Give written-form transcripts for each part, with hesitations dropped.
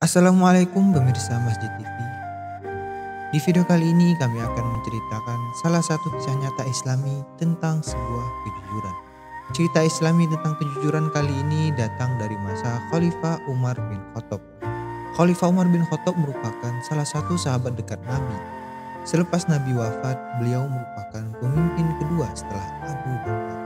Assalamualaikum pemirsa Masjid TV. Di video kali ini kami akan menceritakan salah satu kisah nyata Islami tentang sebuah kejujuran. Cerita Islami tentang kejujuran kali ini datang dari masa Khalifah Umar bin Khattab. Khalifah Umar bin Khattab merupakan salah satu sahabat dekat Nabi. Selepas Nabi wafat, beliau merupakan pemimpin kedua setelah Abu Bakar.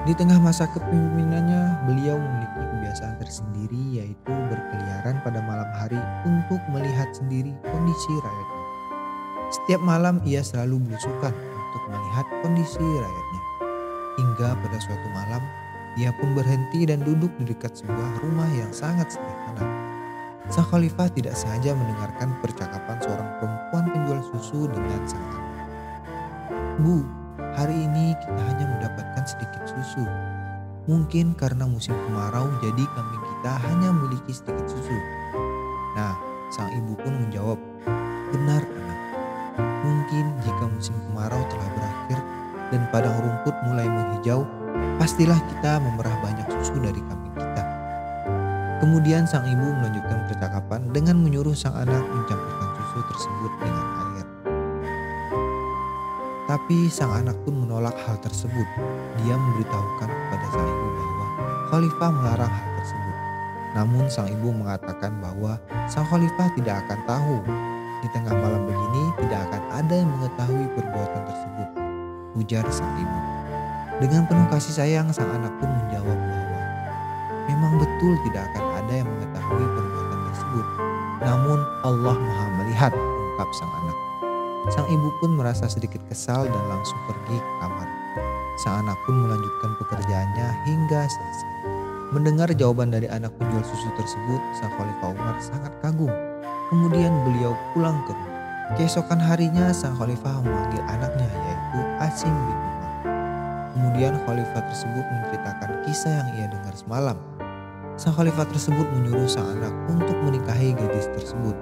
Di tengah masa kepemimpinannya, beliau memiliki kebiasaan tersendiri, yaitu berkeliaran pada malam hari untuk melihat sendiri kondisi rakyatnya. Setiap malam ia selalu belusukan untuk melihat kondisi rakyatnya. Hingga pada suatu malam, ia pun berhenti dan duduk di dekat sebuah rumah yang sangat sederhana. Sang khalifah tidak sengaja mendengarkan percakapan seorang perempuan penjual susu dengan sang anak. "Bu, hari ini kita hanya mendapatkan sedikit susu. Mungkin karena musim kemarau jadi kambing kita hanya memiliki sedikit susu." Nah, sang ibu pun menjawab, "Benar anak. Mungkin jika musim kemarau telah berakhir dan padang rumput mulai menghijau, pastilah kita memerah banyak susu dari kambing kita." Kemudian sang ibu melanjutkan percakapan dengan menyuruh sang anak mencampurkan susu tersebut dengan air. Tapi sang anak pun menolak hal tersebut. Dia memberitahukan kepada sang ibu bahwa khalifah melarang hal tersebut. Namun sang ibu mengatakan bahwa sang khalifah tidak akan tahu. Di tengah malam begini tidak akan ada yang mengetahui perbuatan tersebut, ujar sang ibu. Dengan penuh kasih sayang, sang anak pun menjawab bahwa memang betul tidak akan ada yang mengetahui perbuatan tersebut. Namun Allah Maha melihat, ungkap sang anak. Sang ibu pun merasa sedikit kesal dan langsung pergi ke kamar. Sang anak pun melanjutkan pekerjaannya hingga selesai. Mendengar jawaban dari anak penjual susu tersebut, sang Khalifah Umar sangat kagum. Kemudian beliau pulang ke rumah. Keesokan harinya sang Khalifah memanggil anaknya, yaitu Asim bin Umar. Kemudian Khalifah tersebut menceritakan kisah yang ia dengar semalam. Sang Khalifah tersebut menyuruh sang anak untuk menikahi gadis tersebut.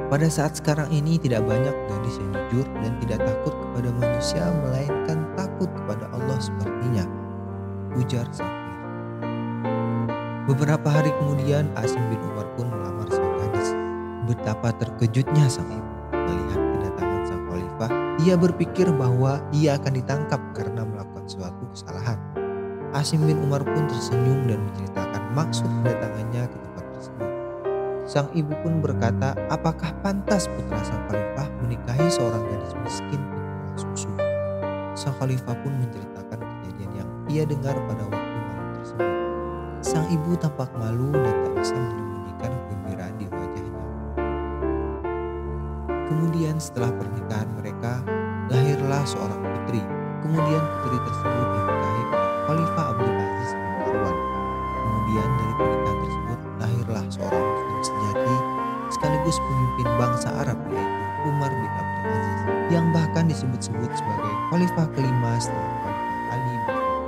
Pada saat sekarang ini tidak banyak gadis yang jujur dan tidak takut kepada manusia melainkan takut kepada Allah sepertinya, ujar sang khalifah. Beberapa hari kemudian Asim bin Umar pun melamar sang gadis. Betapa terkejutnya sang ibu melihat kedatangan sang khalifah. Ia berpikir bahwa ia akan ditangkap karena melakukan suatu kesalahan. Asim bin Umar pun tersenyum dan menceritakan maksud kedatangannya ke tempat tersebut. Sang ibu pun berkata, apakah pantas putra sang khalifah menikahi seorang gadis miskin penjual susu? Sang khalifah pun menceritakan kejadian yang ia dengar pada waktu malam tersebut. Sang ibu tampak malu dan tak bisa menyembunyikan kegembiraan di wajahnya. Kemudian setelah pernikahan mereka, lahirlah seorang putri. Kemudian putri tersebut dinikahi oleh Khalifah Abdul Aziz bin Marwan. Kemudian dari pernikahan tersebut lahirlah seorang muslim sejati sekaligus pemimpin bangsa Arab, yaitu Umar bin Abdul Aziz, yang bahkan disebut-sebut sebagai khalifah kelima setelah Khalifah Ali.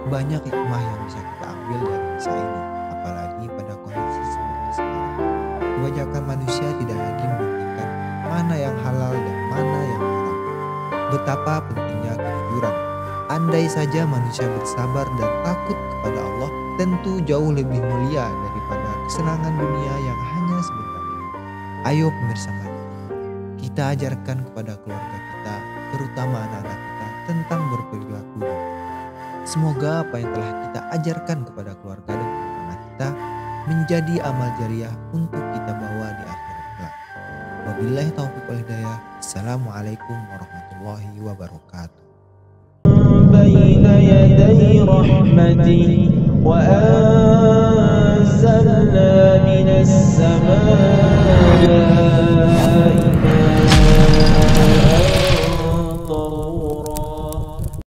Banyak hikmah yang bisa kita ambil dari kisah ini, apalagi pada kondisi seperti sekarang. Kebanyakan manusia tidak lagi membuktikan mana yang halal dan mana yang haram. Betapa pentingnya kejujuran. Andai saja manusia bersabar dan takut kepada Allah, tentu jauh lebih mulia daripada kesenangan dunia yang hanya sebentar ini. Ayo pemirsa mari, kita ajarkan kepada keluarga kita, terutama anak-anak kita, tentang berperilaku. Semoga apa yang telah kita ajarkan kepada keluarga dan anak kita menjadi amal jariah untuk kita bawa di akhirat kelak. Wabillahi taufiq wal hidayah. Assalamualaikum warahmatullahi wabarakatuh. بين يدي رحمتي وأنزلنا من السماء